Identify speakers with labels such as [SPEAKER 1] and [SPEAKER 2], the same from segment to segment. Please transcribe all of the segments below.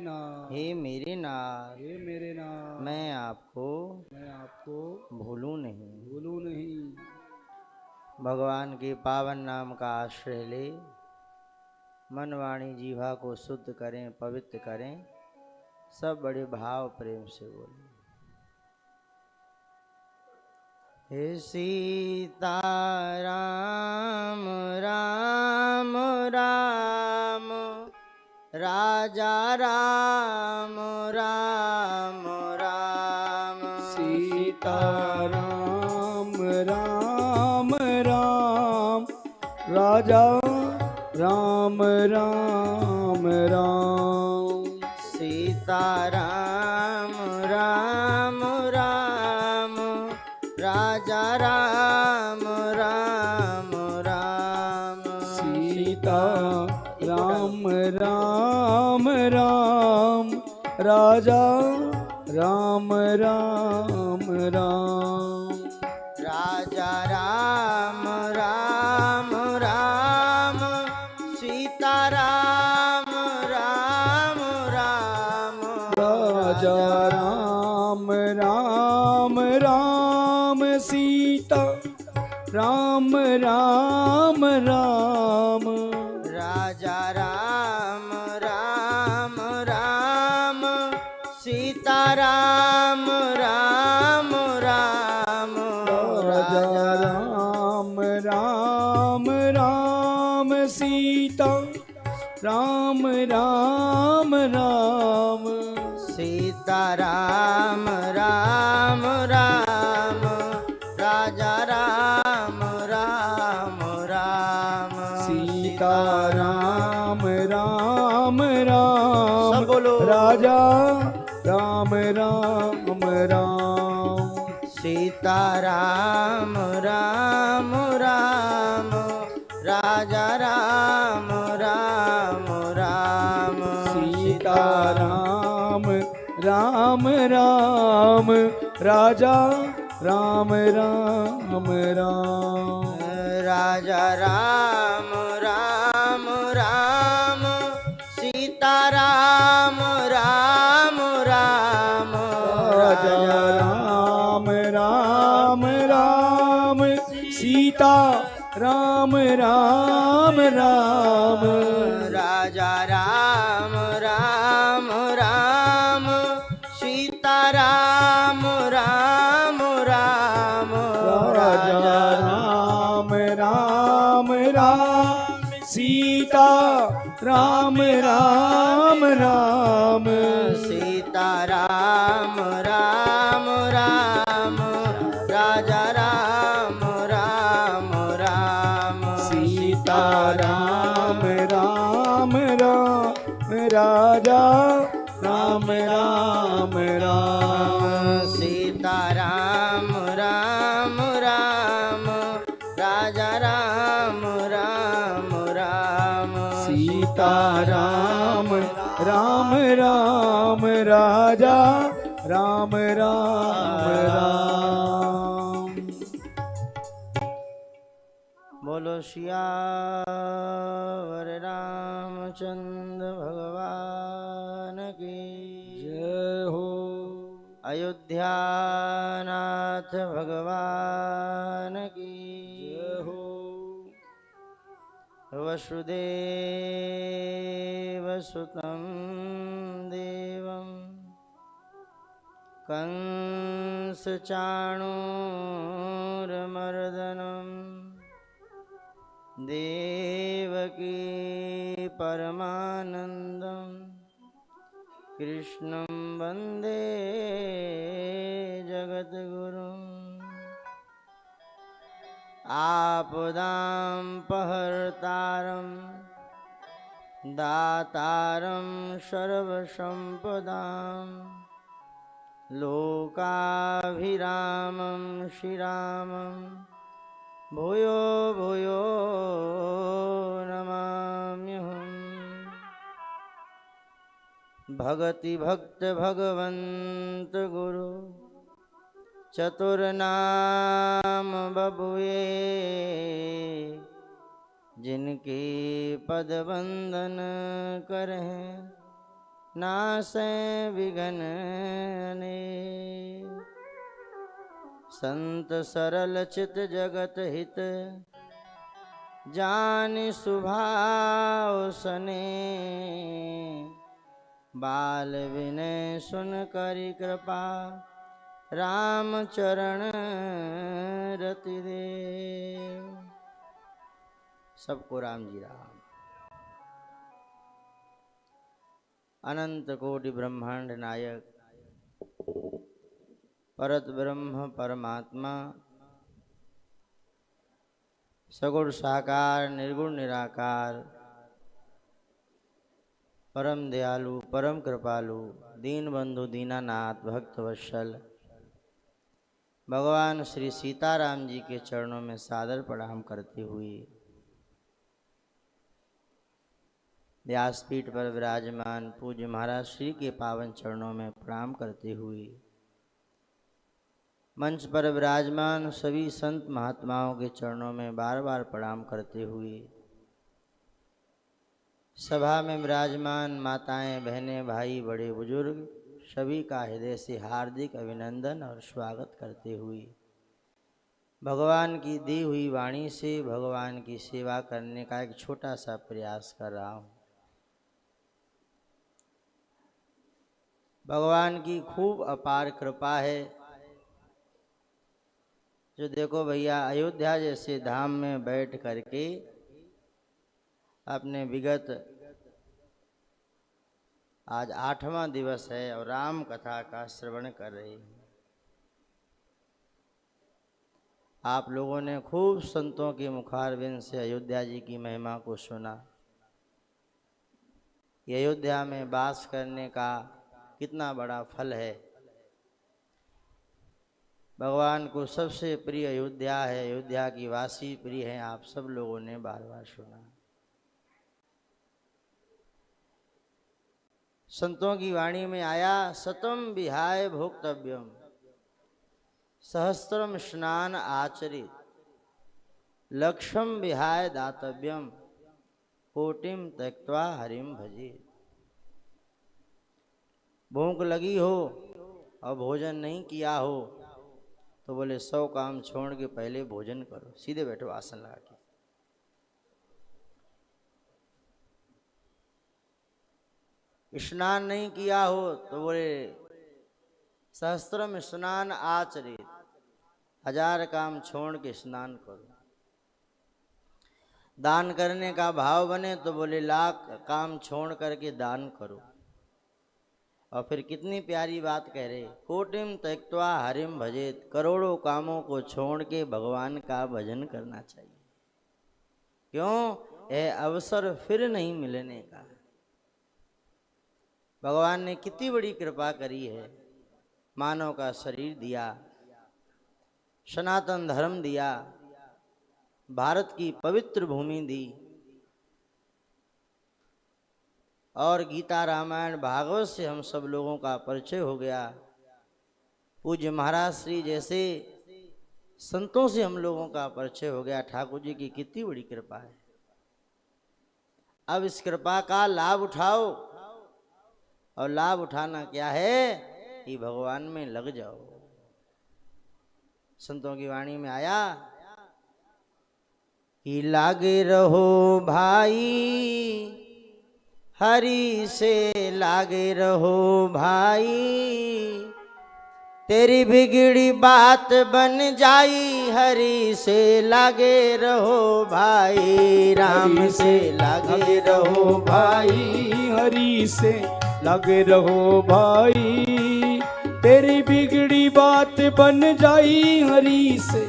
[SPEAKER 1] नाथ,
[SPEAKER 2] हे मेरे नाथ,
[SPEAKER 1] हे मेरे नाथ,
[SPEAKER 2] मैं आपको
[SPEAKER 1] भूलूं नहीं।
[SPEAKER 2] भगवान के पावन नाम का आश्रय ले, मन वाणी जीवा को शुद्ध करें, पवित्र करें। सब बड़े भाव प्रेम से बोले। हे सीता राम राम राम, राजा राम राम राम,
[SPEAKER 1] सीता राम राम राम, राजा राम राम राम।
[SPEAKER 2] सीता राम राम राम, राजा राम राम राम।
[SPEAKER 1] सीता राम राम राम, राजा राम राम राम।
[SPEAKER 2] राजा राम राम राम, सीता राम राम राम।
[SPEAKER 1] राजा राम राम राम, सीता राम राम राम।
[SPEAKER 2] राजा राम राम राम, सीता राम राम राम।
[SPEAKER 1] राजा राम राम राम, सीता राम राम राम।
[SPEAKER 2] सीता राम राम राम, राजा राम राम राम।
[SPEAKER 1] सीता राम राम राम,
[SPEAKER 2] सब बोलो।
[SPEAKER 1] राजा राम राम राम।
[SPEAKER 2] सीता राम राम राम, राजा राम राम राम।
[SPEAKER 1] सीता राम राम राम, राजा राम राम राम।
[SPEAKER 2] राजा राम राम राम, सीता राम राम राम।
[SPEAKER 1] राजा राम राम राम, सीता राम राम राम।
[SPEAKER 2] राजा राम राम राम, सीता राम राम राम।
[SPEAKER 1] राजा राम राम राम, सीता राम राम राम।
[SPEAKER 2] सीता राम राम राम, राजा राम राम राम।
[SPEAKER 1] सीता राम राम राम, राजा राम राम राम।
[SPEAKER 2] सीता राम राम राम, राजा राम राम राम।
[SPEAKER 1] सीता राम राम राम, राजा राम राम राम।
[SPEAKER 2] बोलो सियावर रामचंद्र भगवान की
[SPEAKER 1] जय हो।
[SPEAKER 2] अयोध्यानाथ भगवान की
[SPEAKER 1] जय हो।
[SPEAKER 2] वसुदेव सुतं देवं, कंस चाणूरमर्दनं, देवकी परमानन्दं, कृष्णं वन्दे जगद्गुरुम्। आपदामपहर्तारं, दातारं सर्वसम्पदां, लोकाभिरामं श्रीरामं भूयो भूयो नमाम्यहम्। भगति भक्त भगवंत गुरु, चतुर्नाम बबुए, जिनके पद वंदन करें नासै विघन ने संत सरल चित जगत हित जान सुभाव सने बाल विनय सुन करि कृपा राम चरण रति देव। सबको राम जी राम। अनंत कोटि ब्रह्मांड नायक परत ब्रह्म परमात्मा सगुण साकार निर्गुण निराकार परम दयालु परम कृपालु दीन बंधु दीनानाथ भक्त वत्सल भगवान श्री सीताराम जी के चरणों में सादर प्रणाम करते हुए व्यासपीठ पर विराजमान पूज्य महाराज श्री के पावन चरणों में प्रणाम करते हुए मंच पर विराजमान सभी संत महात्माओं के चरणों में बार बार प्रणाम करते हुए सभा में विराजमान माताएं बहनें भाई बड़े बुजुर्ग सभी का हृदय से हार्दिक अभिनंदन और स्वागत करते हुए भगवान की दी हुई वाणी से भगवान की सेवा करने का एक छोटा सा प्रयास कर रहा हूँ। भगवान की खूब अपार कृपा है जो देखो भैया अयोध्या जैसे धाम में बैठ करके अपने विगत आज 8वां दिवस है और राम कथा का श्रवण कर रहे हैं। आप लोगों ने खूब संतों के मुखारविंद से अयोध्या जी की महिमा को सुना। ये अयोध्या में वास करने का कितना बड़ा फल है। भगवान को सबसे प्रिय अयोध्या है, अयोध्या की वासी प्रिय हैं। आप सब लोगों ने बार बार सुना। संतों की वाणी में आया सतम विहाय भोक्तव्यम सहस्त्रम स्नान आचरित लक्षम विहाय दातव्यम कोटिम त्यक्त्वा हरिम भजे। भूख लगी हो और भोजन नहीं किया हो तो बोले 100 काम छोड़ के पहले भोजन करो। सीधे बैठो आसन लगा के। स्नान नहीं किया हो तो बोले सहस्त्रम स्नान आचरित 1000 काम छोड़ के स्नान करो। दान करने का भाव बने तो बोले 1,00,000 काम छोड़ करके दान करो। और फिर कितनी प्यारी बात कह रहे, कोटिम त्यक्त्वा हरिम भजेत, करोड़ों कामों को छोड़ के भगवान का भजन करना चाहिए। क्यों? यह अवसर फिर नहीं मिलने का। भगवान ने कितनी बड़ी कृपा करी है। मानव का शरीर दिया, सनातन धर्म दिया, भारत की पवित्र भूमि दी और गीता रामायण भागवत से हम सब लोगों का परिचय हो गया। पूज्य महाराज श्री जैसे संतों से हम लोगों का परिचय हो गया। ठाकुर जी की कितनी बड़ी कृपा है। अब इस कृपा का लाभ उठाओ। और लाभ उठाना क्या है कि भगवान में लग जाओ। संतों की वाणी में आया कि लागे रहो भाई हरि से, लागे रहो भाई तेरी बिगड़ी बात बन जाई। हरि से लागे रहो भाई, राम से लागे रहो भाई,
[SPEAKER 1] हरि से लगे रहो भाई तेरी बिगड़ी बात बन जाई। हरि से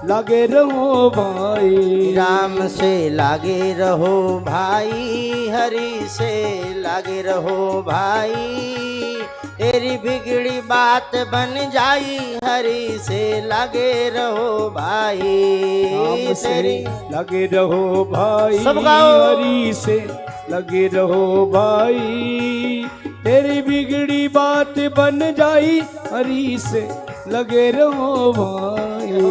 [SPEAKER 1] लगे रहो भाई,
[SPEAKER 2] राम से लागे रहो भाई, हरि से लागे रहो भाई तेरी बिगड़ी बात बन जाई। हरि से लगे रहो भाई,
[SPEAKER 1] राम से
[SPEAKER 2] तेरी
[SPEAKER 1] लगे रहो भाई,
[SPEAKER 2] सब गाओ।
[SPEAKER 1] हरि से लगे रहो भाई तेरी बिगड़ी बात बन जाई। हरि से लगे रहो भाई।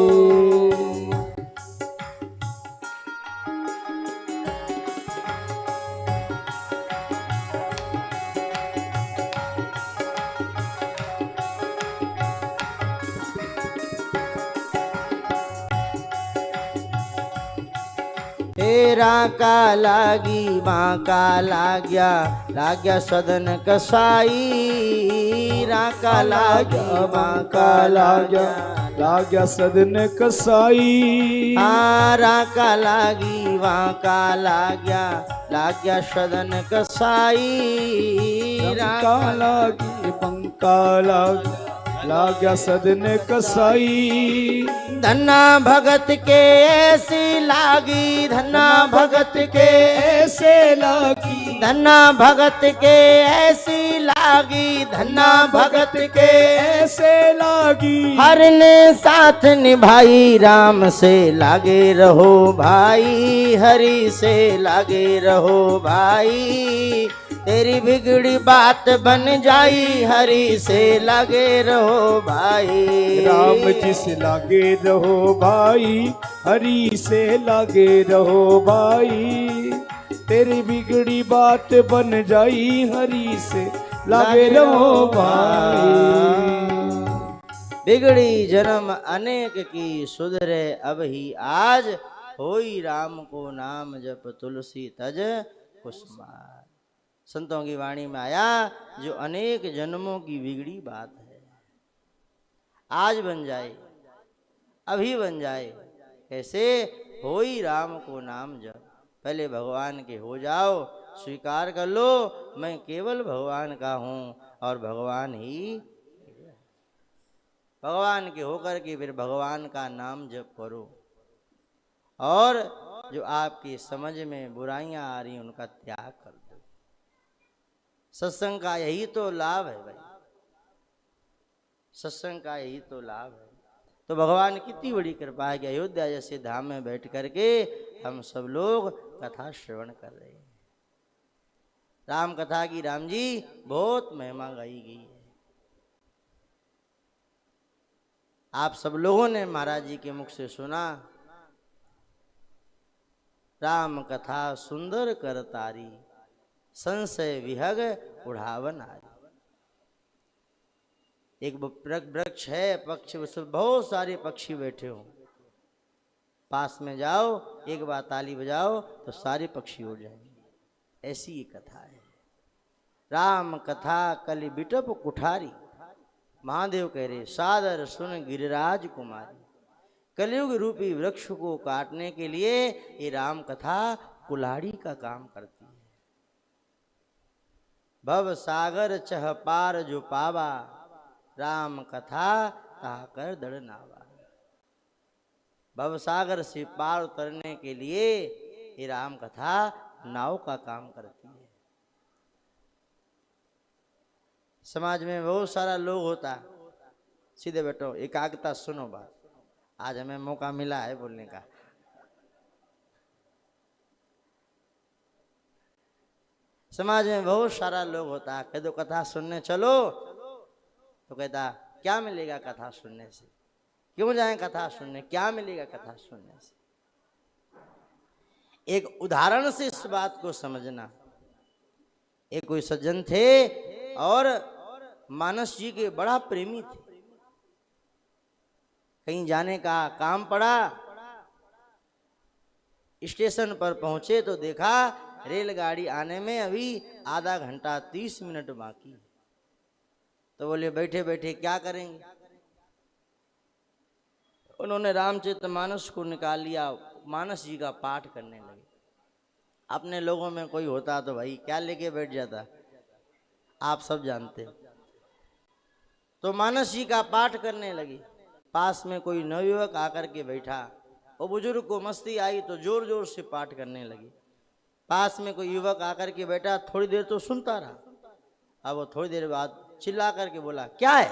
[SPEAKER 2] राका लागी बांका लाग्या सदन कसाई। राका लागी बांका
[SPEAKER 1] लाग्या सदन कसाई।
[SPEAKER 2] राका लागी बांका लाग्या सदन कसाई।
[SPEAKER 1] राका लागी बांका लाग्या सदन कसाई।
[SPEAKER 2] धन्ना भगत के ऐसी लागी, धन्ना भगत के
[SPEAKER 1] ऐसे लागी,
[SPEAKER 2] धन्ना भगत के ऐसी लागी, धन्ना भगत के
[SPEAKER 1] ऐसे लागी।
[SPEAKER 2] हर ने साथ निभाई, राम से लागे रहो भाई, हरि से लागे रहो भाई। तेरी बिगड़ी बात बन जाई, हरि से लागे रहो भाई।
[SPEAKER 1] राम जी से लागे रहो भाई, हरि से लागे रहो भाई। तेरी बिगड़ी बात बन जाई, हरि से लागे रहो भाई।
[SPEAKER 2] बिगड़ी जन्म अनेक की सुधरे अब ही आज, होई राम को नाम जप तुलसी तज कुसुमार। संतों की वाणी में आया, जो अनेक जन्मों की बिगड़ी बात है आज बन जाए, अभी बन जाए। कैसे? होई राम को नाम जप। पहले भगवान के हो जाओ, स्वीकार कर लो मैं केवल भगवान का हूं और भगवान ही भगवान के होकर के फिर भगवान का नाम जप करो। और जो आपकी समझ में बुराइयां आ रही उनका त्याग कर दो। सत्संग का यही तो लाभ है भाई, सत्संग का यही तो लाभ है। तो भगवान कितनी बड़ी कृपा है कि अयोध्या जैसे धाम में बैठ करके हम सब लोग कथा श्रवण कर रहे हैं। राम कथा की राम जी बहुत महिमा गाई गई है। आप सब लोगों ने महाराज जी के मुख से सुना, राम कथा सुंदर कर तारी, संशय विहग उड़ावन आरी। एक वृक्ष है, पक्षी, उसमें बहुत सारे पक्षी बैठे हो, पास में जाओ एक बार ताली बजाओ तो सारे पक्षी उड़ जाएंगे। ऐसी ये कथा है। राम कथा कलि बिटप कुठारी, महादेव कह रहे सादर सुन गिरिराज कुमारी। कलयुग रूपी वृक्ष को काटने के लिए ये राम कथा कुल्हाड़ी का काम करती है। भव सागर चह पार जो पावा, राम कथा ताकर दड़ नावा। भव सागर से पार उतरने के लिए ये राम कथा नाव का काम करती है। समाज में बहुत सारा लोग होता, सीधे बैठो एकाग्रता सुनो बात, आज हमें मौका मिला है बोलने का। समाज में बहुत सारा लोग होता, कह दो कथा सुनने चलो तो कहता क्या मिलेगा कथा सुनने से, क्यों जाएं कथा सुनने, क्या मिलेगा कथा सुनने से। एक उदाहरण से इस बात को समझना। एक कोई सज्जन थे और मानस जी के बड़ा प्रेमी थे। कहीं जाने का काम पड़ा, स्टेशन पर पहुंचे तो देखा रेलगाड़ी आने में अभी आधा घंटा 30 मिनट बाकी। तो बोले बैठे बैठे क्या करेंगे। उन्होंने रामचरितमानस को निकाल लिया, मानस जी का पाठ करने लगे। अपने लोगों में कोई होता तो भाई क्या लेके बैठ जाता, आप सब जानते। तो मानस जी का पाठ करने लगी। पास में कोई नवयुवक आकर के बैठा, वो बुजुर्ग को मस्ती आई तो जोर जोर से पाठ करने लगी। पास में कोई युवक आकर के बैठा, थोड़ी देर तो सुनता रहा। अब वो थोड़ी देर बाद चिल्ला करके बोला क्या है,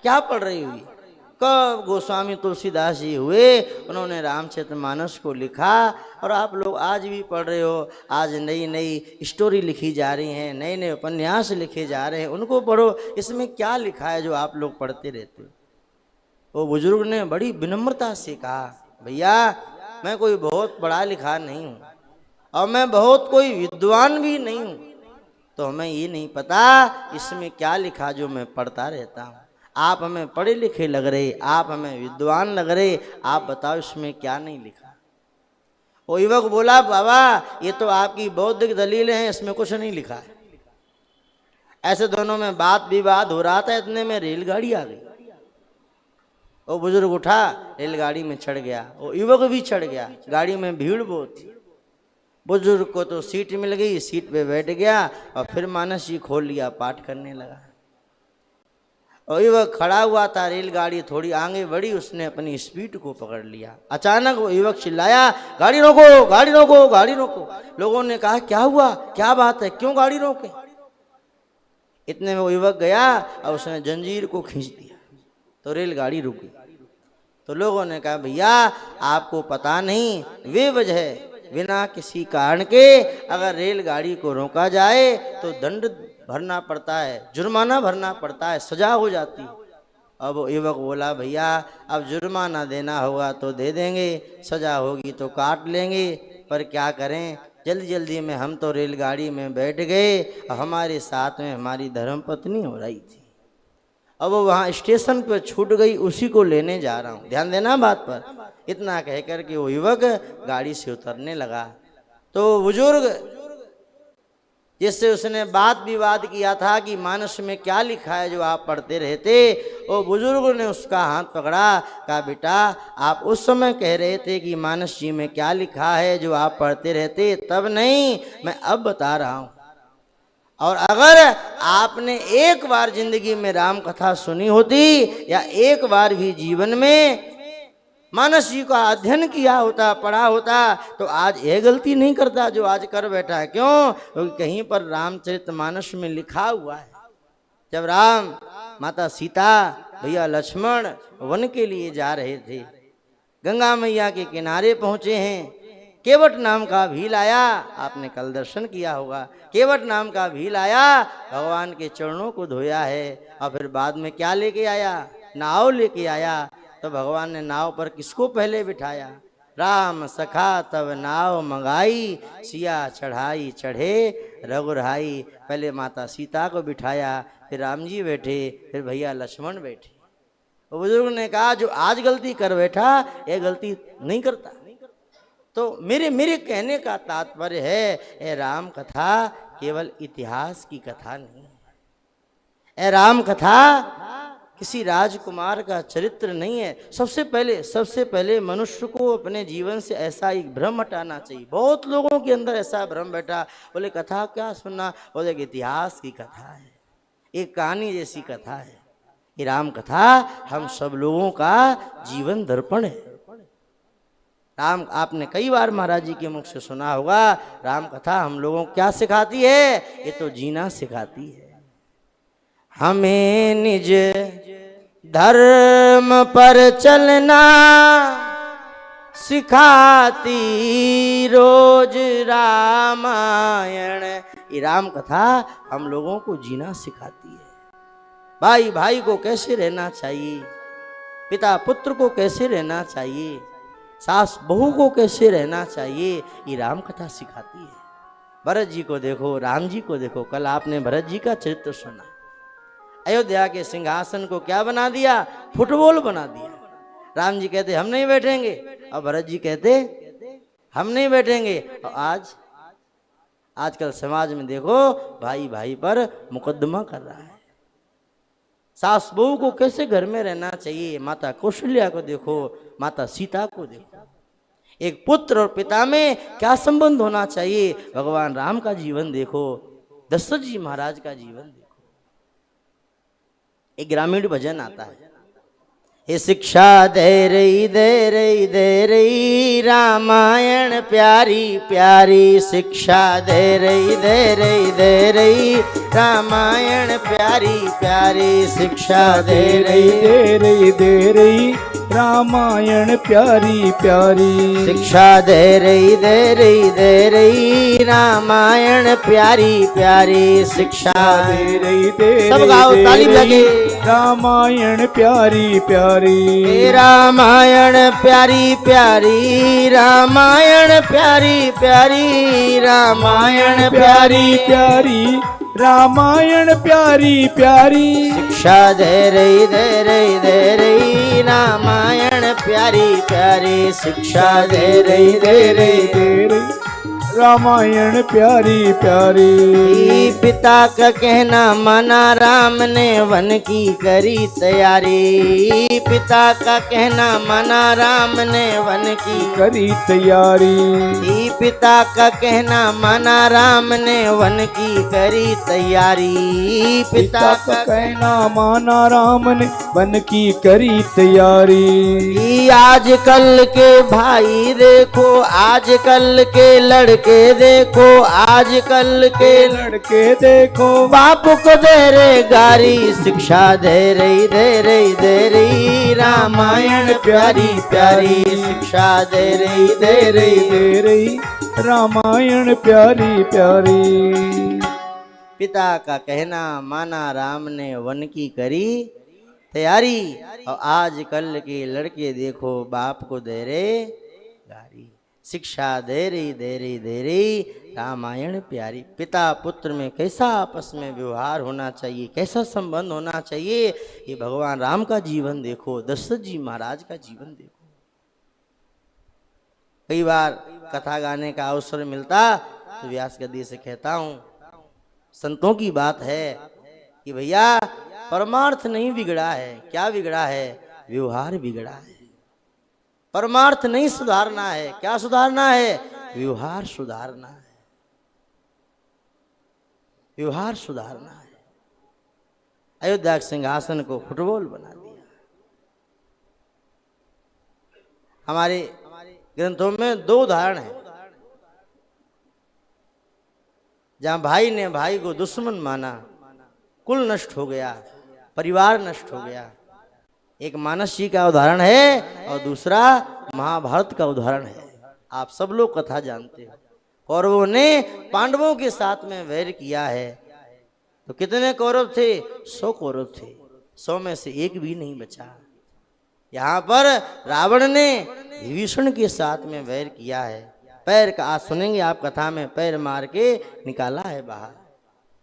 [SPEAKER 2] क्या पढ़ रही हुई। कब गोस्वामी तुलसीदास जी हुए, उन्होंने रामचरितमानस को लिखा और आप लोग आज भी पढ़ रहे हो। आज नई नई स्टोरी लिखी जा रही हैं, नए नए उपन्यास लिखे जा रहे हैं, उनको पढ़ो। इसमें क्या लिखा है जो आप लोग पढ़ते रहते हो। वो बुजुर्ग ने बड़ी विनम्रता से कहा भैया मैं कोई बहुत पढ़ा लिखा नहीं हूँ और मैं बहुत कोई विद्वान भी नहीं हूँ, तो हमें ये नहीं पता इसमें क्या लिखा जो मैं पढ़ता रहता हूँ। आप हमें पढ़े लिखे लग रहे, आप हमें विद्वान लग रहे, आप बताओ इसमें क्या नहीं लिखा। वो युवक बोला बाबा ये तो आपकी बौद्धिक दलीलें हैं, इसमें कुछ नहीं लिखा है। ऐसे दोनों में बात विवाद हो रहा था, इतने में रेलगाड़ी आ गई। वो बुजुर्ग उठा, रेलगाड़ी में चढ़ गया, वो युवक भी चढ़ गया। गाड़ी में भीड़ बहुत थी। बुजुर्ग को तो सीट मिल गई, सीट पे बैठ गया और फिर मानस जी खोल लिया, पाठ करने लगा। और युवक खड़ा हुआ था, रेलगाड़ी थोड़ी आगे बढ़ी, उसने अपनी स्पीड को पकड़ लिया। अचानक वो युवक चिल्लाया, गाड़ी रोको, गाड़ी रोको, गाड़ी रोको। लोगों ने कहा क्या हुआ, क्या बात है, क्यों गाड़ी रोके? इतने में वो युवक गया और उसने जंजीर को खींच दिया, तो रेलगाड़ी रुक गई। तो लोगों ने कहा भैया आपको पता नहीं, वे वजह बिना किसी कारण के अगर रेलगाड़ी को रोका जाए तो दंड भरना पड़ता है, जुर्माना भरना पड़ता है, सजा हो जाती है। अब वो युवक बोला भैया अब जुर्माना देना होगा तो दे देंगे, सजा होगी तो काट लेंगे, पर क्या करें, जल्दी जल्दी में हम तो रेलगाड़ी में बैठ गए और हमारे साथ में हमारी धर्मपत्नी हो रही थी। अब वो वहाँ स्टेशन पर छूट गई, उसी को लेने जा रहा हूँ, ध्यान देना बात पर। इतना कहकर के वो युवक गाड़ी से उतरने लगा। तो बुजुर्ग जिससे उसने बात विवाद किया था कि मानस में क्या लिखा है जो आप पढ़ते रहते, वो बुजुर्ग ने उसका हाथ पकड़ा, कहा बेटा आप उस समय कह रहे थे कि मानस जी में क्या लिखा है जो आप पढ़ते रहते, तब नहीं, मैं अब बता रहा हूँ। और अगर आपने एक बार जिंदगी में राम कथा सुनी होती या एक बार भी जीवन में मानस जी का अध्ययन किया होता, पढ़ा होता, तो आज यह गलती नहीं करता जो आज कर बैठा है। क्यों? क्योंकि कहीं पर रामचरितमानस में लिखा हुआ है, जब राम, माता सीता, भैया लक्ष्मण वन के लिए जा रहे थे, गंगा मैया के किनारे पहुंचे हैं, केवट नाम का भील आया, आपने कल दर्शन किया होगा, केवट नाम का भील आया, भगवान के चरणों को धोया है और फिर बाद में क्या लेके आया, नाव लेके आया। तो भगवान ने नाव पर किसको पहले बिठाया, राम सखा तब नाव मंगाई, सिया चढ़ाई चढ़े रघुराई। पहले माता सीता को बिठाया, फिर राम जी बैठे, फिर भैया लक्ष्मण बैठे। वो बुजुर्ग ने कहा जो आज गलती कर बैठा ये गलती नहीं करता। तो मेरे कहने का तात्पर्य है, ये राम कथा केवल इतिहास की कथा नहीं है, ये राम कथा किसी राजकुमार का चरित्र नहीं है। सबसे पहले मनुष्य को अपने जीवन से ऐसा एक भ्रम हटाना चाहिए। बहुत लोगों के अंदर ऐसा भ्रम बैठा, बोले कथा क्या सुनना, बोले इतिहास की कथा है, एक कहानी जैसी कथा है। ये राम कथा हम सब लोगों का जीवन दर्पण है। राम, आपने कई बार महाराज जी के मुख से सुना होगा, राम कथा हम लोगों को क्या सिखाती है, ये तो जीना सिखाती है। हमें निज धर्म पर चलना सिखाती रोज रामायण। ये राम कथा हम लोगों को जीना सिखाती है। भाई भाई को कैसे रहना चाहिए, पिता पुत्र को कैसे रहना चाहिए, सास बहू को कैसे रहना चाहिए, ये राम कथा सिखाती है। भरत जी को देखो, राम जी को देखो, कल आपने भरत जी का चरित्र सुना। अयोध्या के सिंहासन को क्या बना दिया, फुटबॉल बना दिया। राम जी कहते हम नहीं बैठेंगे और भरत जी कहते हम नहीं बैठेंगे। और आजकल समाज में देखो भाई भाई पर मुकदमा कर रहा है। सास बहू को कैसे घर में रहना चाहिए, माता कौशल्या को देखो, माता सीता को देखो, एक पुत्र और पिता में क्या संबंध होना चाहिए। भगवान राम का जीवन देखो, दशरथ जी महाराज का जीवन देखो। एक ग्रामीण भजन आता है, हे शिक्षा दे रही रामायण प्यारी प्यारी, शिक्षा दे रही रामायण प्यारी प्यारी, शिक्षा दे रही
[SPEAKER 1] रामायण प्यारी प्यारी,
[SPEAKER 2] शिक्षा दे रही रामायण प्यारी प्यारी, शिक्षा
[SPEAKER 1] दे रही
[SPEAKER 2] सब गाओ, ताली बजाके।
[SPEAKER 1] रामायण प्यारी प्यारी,
[SPEAKER 2] रामायण प्यारी प्यारी, रामायण प्यारी प्यारी, रामायण
[SPEAKER 1] प्यारी प्यारी, रामायण प्यारी प्यारी,
[SPEAKER 2] शिक्षा दे रही रामायण प्यारी प्यारी शिक्षा दे रही दे रही
[SPEAKER 1] दे रही रामायण प्यारी प्यारी।
[SPEAKER 2] पिता का कहना माना राम ने वन की करी तैयारी। पिता का कहना माना राम ने वन की
[SPEAKER 1] करी तैयारी।
[SPEAKER 2] पिता का कहना माना राम ने वन की करी तैयारी।
[SPEAKER 1] पिता का कहना माना राम ने वन की करी तैयारी।
[SPEAKER 2] आजकल के भाई देखो, आजकल के लड़के देखो, आजकल के
[SPEAKER 1] लड़के देखो
[SPEAKER 2] बाप को दे रे गारी। शिक्षा दे रही दे रही दे रही रामायण प्यारी प्यारी। शिक्षा दे रही दे रही
[SPEAKER 1] दे रही रामायण प्यारी प्यारी।
[SPEAKER 2] पिता का कहना माना राम ने वन की करी तैयारी। और आजकल के लड़के देखो बाप को दे रे गारी। शिक्षा दे रही दे रही दे रही रामायण प्यारी। पिता पुत्र में कैसा आपस में व्यवहार होना चाहिए, कैसा संबंध होना चाहिए, ये भगवान राम का जीवन देखो, दशरथ जी महाराज का जीवन देखो। कई बार कथा गाने का अवसर मिलता तो व्यास गद्दी से कहता हूँ, संतों की बात है कि भैया परमार्थ नहीं बिगड़ा है, क्या बिगड़ा है, व्यवहार बिगड़ा है। परमार्थ नहीं सुधारना है, क्या सुधारना है, व्यवहार सुधारना है, व्यवहार सुधारना है। अयोध्या के सिंहासन को फुटबॉल बना दिया। हमारे ग्रंथों में दो उदाहरण हैं जहां भाई ने भाई को दुश्मन माना, कुल नष्ट हो गया, परिवार नष्ट हो गया। एक मानस जी का उदाहरण है और दूसरा महाभारत का उदाहरण है। आप सब लोग कथा जानते हो। कौरवों ने पांडवों के साथ में वैर किया है तो कितने कौरव थे, 100 कौरव थे, 100 में से एक भी नहीं बचा। यहाँ पर रावण ने विभीषण के साथ में वैर किया है, पैर का, आज सुनेंगे आप कथा में, पैर मार के निकाला है बाहर।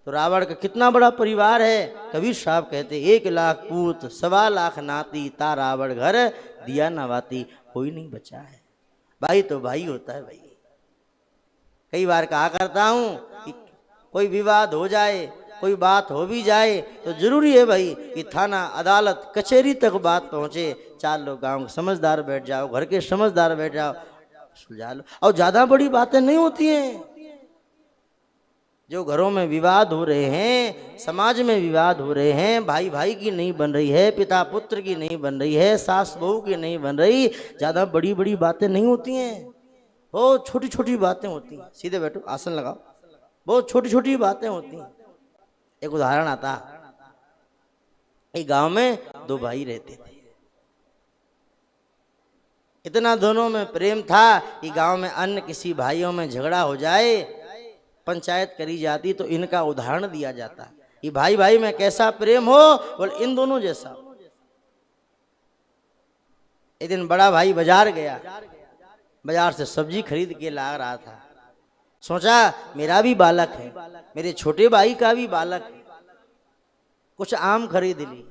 [SPEAKER 2] तो रावण का कितना बड़ा परिवार है। कबीर साहब कहते 1 लाख पूत 1.25 लाख नाती, ता रावण घर दिया ना वाती, कोई नहीं बचा है। भाई तो भाई होता है भाई। कई बार कहा करता हूं कि कोई विवाद हो जाए, कोई बात हो भी जाए तो जरूरी है भाई कि थाना अदालत कचहरी तक बात पहुंचे। 4 लोग गांव के समझदार बैठ जाओ, घर के समझदार बैठ जाओ, सुलझा लो। और ज्यादा बड़ी बातें नहीं होती हैं। जो घरों में विवाद हो रहे हैं, समाज में विवाद हो रहे हैं, भाई भाई की नहीं बन रही है, पिता पुत्र की नहीं बन रही है, सास बहू की नहीं बन रही, ज्यादा बड़ी बड़ी बातें नहीं होती हैं, बहुत छोटी छोटी बातें होती हैं। सीधे बैठो, आसन लगाओ, बहुत छोटी छोटी बातें होती हैं। एक उदाहरण आता, एक गांव में 2 भाई रहते थे। इतना दोनों में प्रेम था कि गांव में अन्य किसी भाइयों में झगड़ा हो जाए, पंचायत करी जाती तो इनका उदाहरण दिया जाता कि भाई भाई में कैसा प्रेम हो, बोल इन दोनों जैसा। एक दिन बड़ा भाई बाजार गया, बाजार से सब्जी खरीद के ला रहा था। सोचा मेरा भी बालक है, मेरे छोटे भाई का भी बालक है, कुछ आम खरीद ली।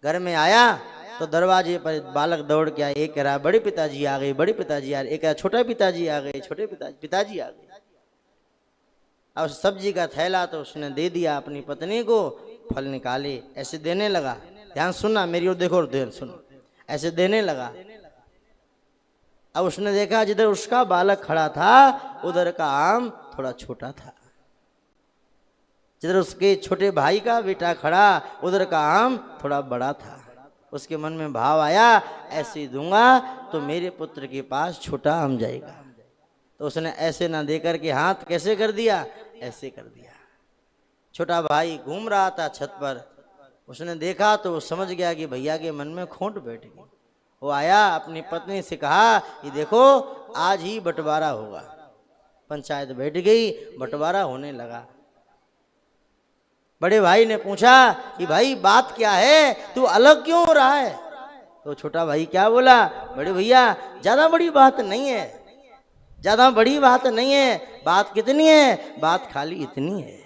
[SPEAKER 2] घर में आया तो दरवाजे पर बालक दौड़ के आया। एक कह रहा बड़े पिताजी आ गए, बड़े पिताजी आ गए। एक कह रहा छोटा पिताजी आ गए, छोटे पिताजी आ गए। और सब्जी का थैला तो उसने दे दिया अपनी पत्नी को, फल निकाले, ऐसे देने लगा। ध्यान सुनना, मेरी ओर देखो और ध्यान सुनो। ऐसे देने लगा। अब उसने देखा जिधर उसका बालक खड़ा था उधर का आम थोड़ा छोटा था, जिधर उसके छोटे भाई का बेटा खड़ा उधर का आम थोड़ा बड़ा था। उसके मन में भाव आया, ऐसे दूंगा तो मेरे पुत्र के पास छोटा आम जाएगा। तो उसने ऐसे ना देकर के हाथ कैसे कर दिया, ऐसे कर दिया। छोटा भाई घूम रहा था छत पर, उसने देखा तो वो समझ गया कि भैया के मन में खोट बैठ गई। वो आया, अपनी पत्नी से कहा कि देखो आज ही बंटवारा होगा। पंचायत बैठ गई, बंटवारा होने लगा। बड़े भाई ने पूछा कि भाई बात क्या है, तू अलग क्यों हो रहा है? तो छोटा भाई क्या बोला, बड़े भैया ज्यादा बड़ी बात नहीं है, ज्यादा बड़ी बात नहीं है। बात कितनी है? बात खाली इतनी है,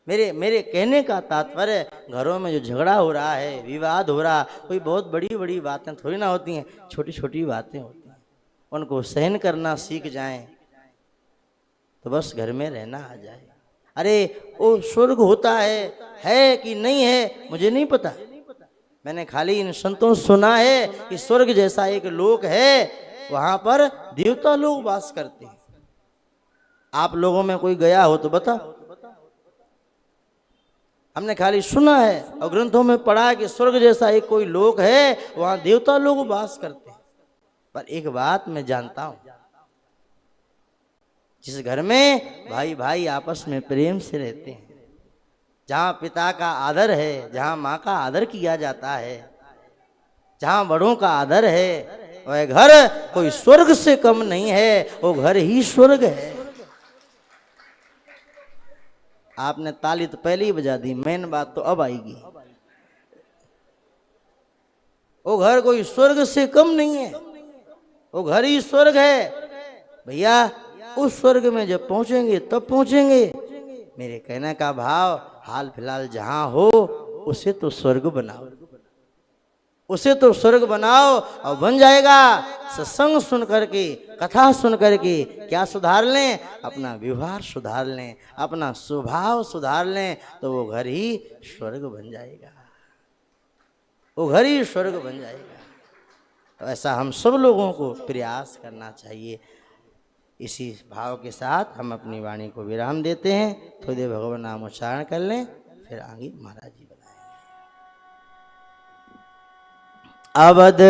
[SPEAKER 2] मेरे कहने का तात्पर्य घरों में जो झगड़ा हो रहा है, विवाद हो रहा, कोई बहुत बड़ी बड़ी बातें थोड़ी ना होती हैं, छोटी छोटी बातें होती हैं। उनको सहन करना सीख जाएं तो बस घर में रहना आ जाए। अरे वो स्वर्ग होता है कि नहीं है मुझे नहीं पता। मैंने खाली इन संतों से सुना है कि स्वर्ग जैसा एक लोक है, वहां पर देवता लोग वास करते हैं। आप लोगों में कोई गया हो तो बताओ। हमने खाली सुना है और ग्रंथों में पढ़ा है कि स्वर्ग जैसा एक कोई लोक है, वहां देवता लोग वास करते हैं। पर एक बात मैं जानता हूं, जिस घर में भाई भाई आपस में प्रेम से रहते हैं, जहां पिता का आदर है, जहां माँ का आदर किया जाता है, जहां बड़ों का आदर है, वह घर कोई स्वर्ग से कम नहीं है, वो घर ही स्वर्ग है। आपने ताली तो पहले ही बजा दी, मेन बात तो अब आएगी। वो घर कोई स्वर्ग से कम नहीं है, वो घर ही स्वर्ग है। भैया उस स्वर्ग में जब पहुंचेंगे तब पहुंचेंगे। मेरे कहने का भाव, हाल फिलहाल जहां हो उसे तो स्वर्ग बनाओ, उसे तो स्वर्ग बनाओ और बन जाएगा। सत्संग सुन करके, कथा सुन करके क्या सुधार लें? अपना व्यवहार सुधार लें, अपना स्वभाव सुधार लें, तो वो घर ही स्वर्ग बन जाएगा, वो घर ही स्वर्ग बन जाएगा। तो ऐसा हम सब लोगों को प्रयास करना चाहिए। इसी भाव के साथ हम अपनी वाणी को विराम देते हैं। थोड़ी देर भगवान नाम उच्चारण कर लें, फिर आगे महाराज जी बताएंगे। अवध